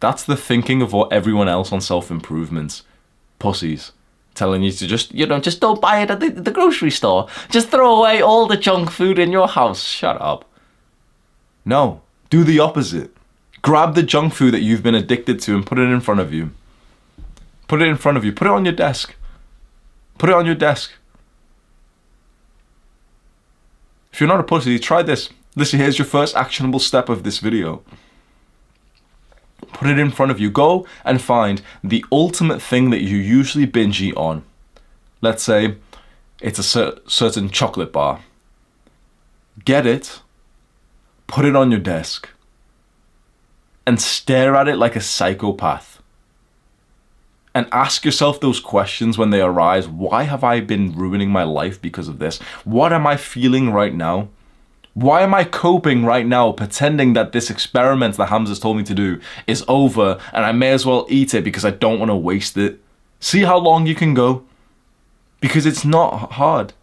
That's the thinking of what everyone else on self-improvement. Pussies. Telling you to just don't buy it at the grocery store. Just throw away all the junk food in your house. Shut up. No, do the opposite. Grab the junk food that you've been addicted to and put it in front of you. Put it in front of you. Put it on your desk. Put it on your desk. If you're not a pussy, try this. Listen, here's your first actionable step of this video. Put it in front of you. Go and find the ultimate thing that you usually binge eat on. Let's say it's a certain chocolate bar. Get it, put it on your desk, and stare at it like a psychopath. And ask yourself those questions when they arise. Why have I been ruining my life because of this? What am I feeling right now? Why am I coping right now pretending that this experiment that Hamza's told me to do is over and I may as well eat it because I don't want to waste it? See how long you can go? Because it's not hard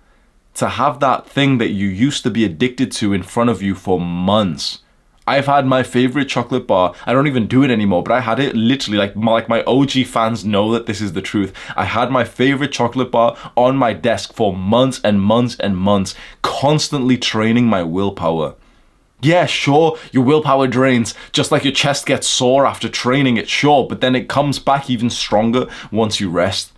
to have that thing that you used to be addicted to in front of you for months. I've had my favorite chocolate bar. I don't even do it anymore, but I had it literally like my OG fans know that this is the truth. I had my favorite chocolate bar on my desk for months and months and months, constantly training my willpower. Yeah, sure, your willpower drains, just like your chest gets sore after training it, sure, but then it comes back even stronger once you rest.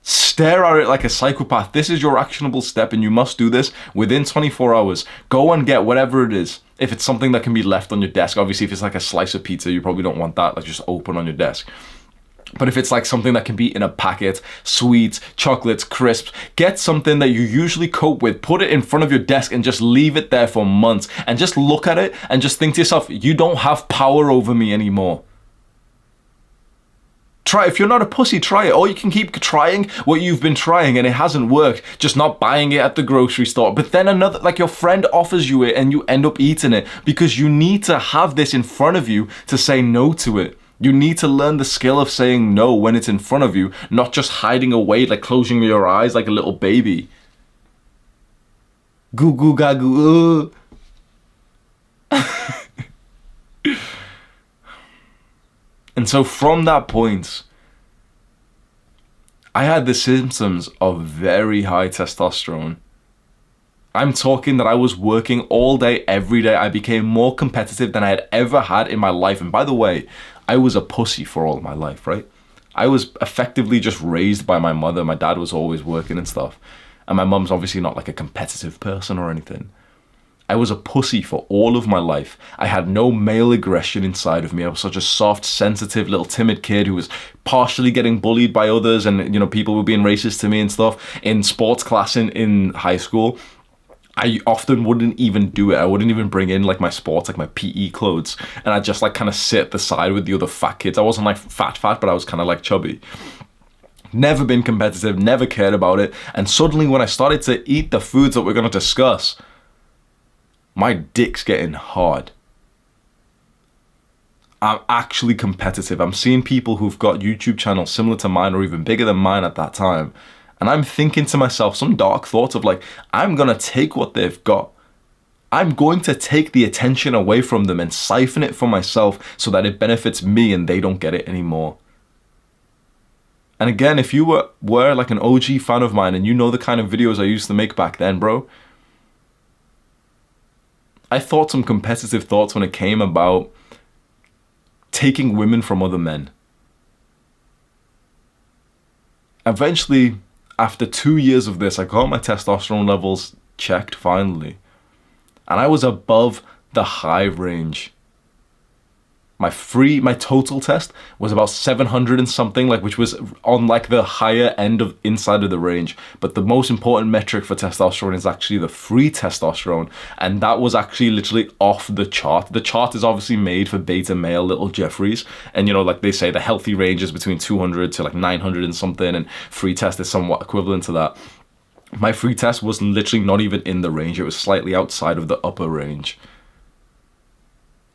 Stare at it like a psychopath. This is your actionable step and you must do this within 24 hours. Go and get whatever it is. If it's something that can be left on your desk, obviously if it's like a slice of pizza, you probably don't want that like just open on your desk. But if it's like something that can be in a packet, sweets, chocolates, crisps, get something that you usually cope with, put it in front of your desk and just leave it there for months and just look at it and just think to yourself, you don't have power over me anymore. Try, if you're not a pussy, try it. Or you can keep trying what you've been trying and it hasn't worked, just not buying it at the grocery store. But then another, like your friend offers you it and you end up eating it because you need to have this in front of you to say no to it. You need to learn the skill of saying no when it's in front of you, not just hiding away, like closing your eyes like a little baby. Goo goo gagoo. And so from that point, I had the symptoms of very high testosterone. I'm talking that I was working all day, every day. I became more competitive than I had ever had in my life. And by the way, I was a pussy for all my life, right? I was effectively just raised by my mother. My dad was always working and stuff. And my mum's obviously not like a competitive person or anything. I was a pussy for all of my life. I had no male aggression inside of me. I was such a soft, sensitive, little timid kid who was partially getting bullied by others and, you know, people were being racist to me and stuff. In sports class in high school, I often wouldn't even do it. I wouldn't even bring in like my sports, like my PE clothes. And I'd just like kind of sit at the side with the other fat kids. I wasn't like fat, but I was kind of like chubby. Never been competitive, never cared about it. And suddenly when I started to eat the foods that we're going to discuss, my dick's getting hard. I'm actually competitive. I'm seeing people who've got YouTube channels similar to mine or even bigger than mine at that time. And I'm thinking to myself some dark thoughts of like, I'm going to take what they've got. I'm going to take the attention away from them and siphon it for myself so that it benefits me and they don't get it anymore. And again, if you were like an OG fan of mine and you know the kind of videos I used to make back then, bro, I thought some competitive thoughts when it came about taking women from other men. Eventually, after 2 years of this, I got my testosterone levels checked finally. And I was above the high range. My total test was about 700 and something, like, which was on like the higher end of inside of the range. But the most important metric for testosterone is actually the free testosterone. And that was actually literally off the chart. The chart is obviously made for beta male little Jeffreys. And, you know, like they say, the healthy range is between 200 to like 900 and something. And free test is somewhat equivalent to that. My free test was literally not even in the range. It was slightly outside of the upper range.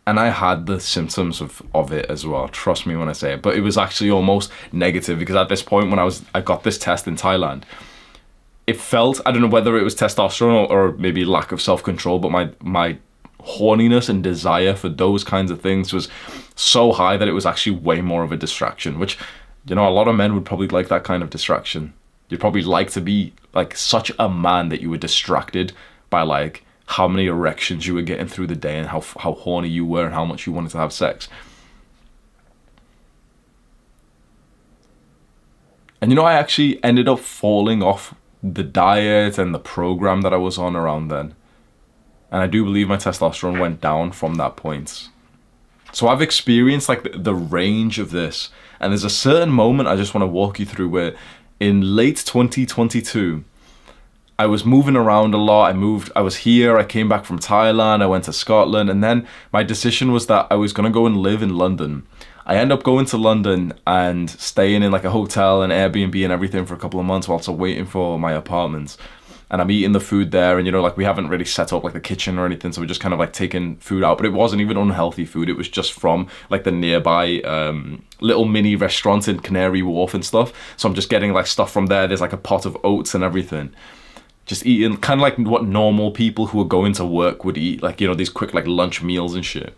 And I had the symptoms of it as well. Trust me when I say it. But it was actually almost negative because at this point when I got this test in Thailand, it felt, I don't know whether it was testosterone or maybe lack of self-control, but my horniness and desire for those kinds of things was so high that it was actually way more of a distraction, which, you know, a lot of men would probably like that kind of distraction. You'd probably like to be like such a man that you were distracted by like how many erections you were getting through the day and how horny you were and how much you wanted to have sex. And you know, I actually ended up falling off the diet and the program that I was on around then. And I do believe my testosterone went down from that point. So I've experienced like the range of this. And there's a certain moment I just want to walk you through where in late 2022, I was moving around a lot. I was here, I came back from Thailand, I went to Scotland, and then my decision was that I was going to go and live in London. I end up going to London and staying in like a hotel and Airbnb and everything for a couple of months whilst I'm waiting for my apartments. And I'm eating the food there, and you know, like we haven't really set up like the kitchen or anything, so we're just kind of like taking food out. But it wasn't even unhealthy food. It was just from like the nearby little mini restaurants in Canary Wharf and stuff. So I'm just getting like stuff from there. There's like a pot of oats and everything. Just eating kind of like what normal people who are going to work would eat, like, you know, these quick like lunch meals and shit.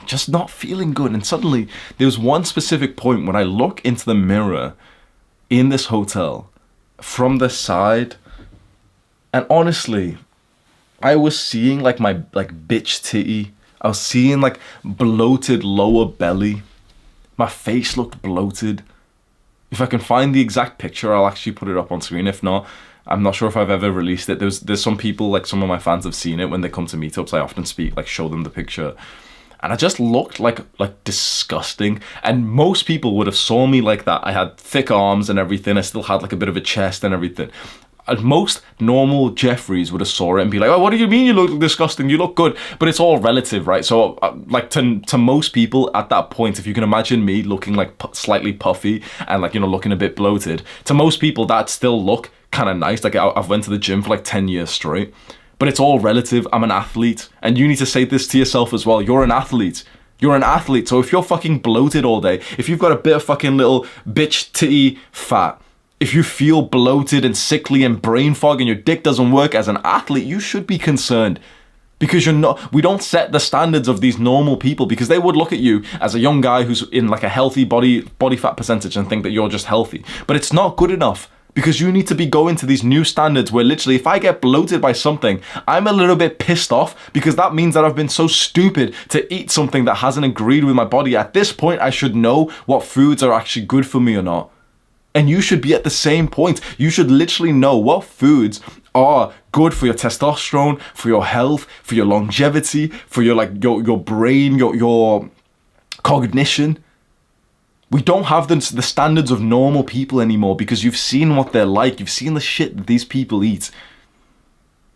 Just not feeling good. And suddenly there was one specific point when I look into the mirror in this hotel from the side, and honestly, I was seeing like my like bitch titty. I was seeing like bloated lower belly. My face looked bloated. If I can find the exact picture, I'll actually put it up on screen. If not, I'm not sure if I've ever released it. There's some people, like some of my fans have seen it when they come to meetups. I often show them the picture. And I just looked like disgusting. And most people would have saw me like that. I had thick arms and everything. I still had like a bit of a chest and everything. And most normal Jeffreys would have saw it and be like, oh, what do you mean you look disgusting? You look good. But it's all relative, right? So like to most people at that point, if you can imagine me looking like slightly puffy and like, you know, looking a bit bloated, to most people that still look kind of nice. Like I've went to the gym for like 10 years straight. But it's all relative. I'm an athlete. And you need to say this to yourself as well. You're an athlete. You're an athlete. So if you're fucking bloated all day, if you've got a bit of fucking little bitch titty fat, if you feel bloated and sickly and brain fog and your dick doesn't work as an athlete, you should be concerned. Because we don't set the standards of these normal people, because they would look at you as a young guy who's in like a healthy body fat percentage and think that you're just healthy. But it's not good enough. Because you need to be going to these new standards where literally if I get bloated by something, I'm a little bit pissed off, because that means that I've been so stupid to eat something that hasn't agreed with my body. At this point, I should know what foods are actually good for me or not. And you should be at the same point. You should literally know what foods are good for your testosterone, for your health, for your longevity, for your like your brain, your cognition. We don't have the standards of normal people anymore, because you've seen what they're like. You've seen the shit that these people eat.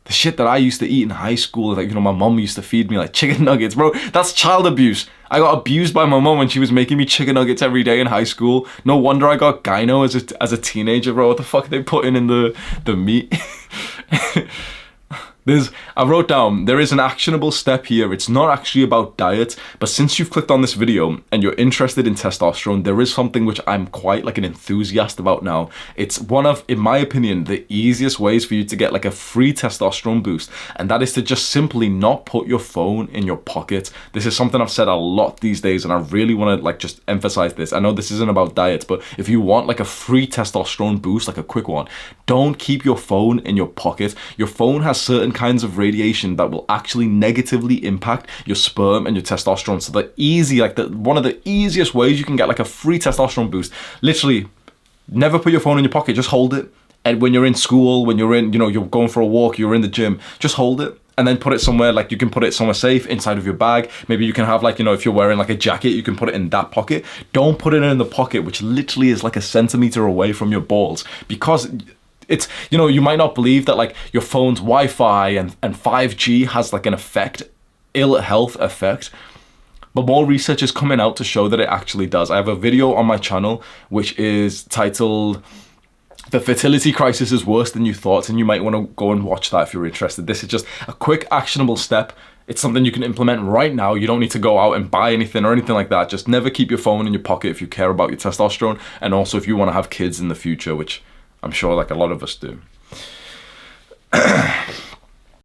The shit that I used to eat in high school. Like, you know, my mom used to feed me like chicken nuggets. Bro, that's child abuse. I got abused by my mom when she was making me chicken nuggets every day in high school. No wonder I got gyno as a teenager, bro. What the fuck are they putting in the meat? I wrote down, there is an actionable step here. It's not actually about diet, but since you've clicked on this video and you're interested in testosterone, there is something which I'm quite like an enthusiast about now. It's one of, in my opinion, the easiest ways for you to get like a free testosterone boost, and that is to just simply not put your phone in your pocket. This is something I've said a lot these days, and I really want to like just emphasize this. I know this isn't about diet, but if you want like a free testosterone boost, like a quick one, don't keep your phone in your pocket. Your phone has certain kinds of radiation that will actually negatively impact your sperm and your testosterone. So one of the easiest ways you can get like a free testosterone boost, literally never put your phone in your pocket, just hold it. And when you're in school, when you're in, you know, you're going for a walk, you're in the gym, just hold it. And then put it somewhere, like you can put it somewhere safe inside of your bag. Maybe you can have like, you know, if you're wearing like a jacket, you can put it in that pocket. Don't put it in the pocket, which literally is like a centimeter away from your balls, because it's, you know, you might not believe that like your phone's Wi-Fi and 5G has like an effect, ill health effect. But more research is coming out to show that it actually does. I have a video on my channel which is titled "The Fertility Crisis is Worse Than You Thought," and you might want to go and watch that if you're interested. This is just a quick actionable step. It's something you can implement right now. You don't need to go out and buy anything or anything like that. Just never keep your phone in your pocket if you care about your testosterone, and also if you want to have kids in the future, which I'm sure like a lot of us do.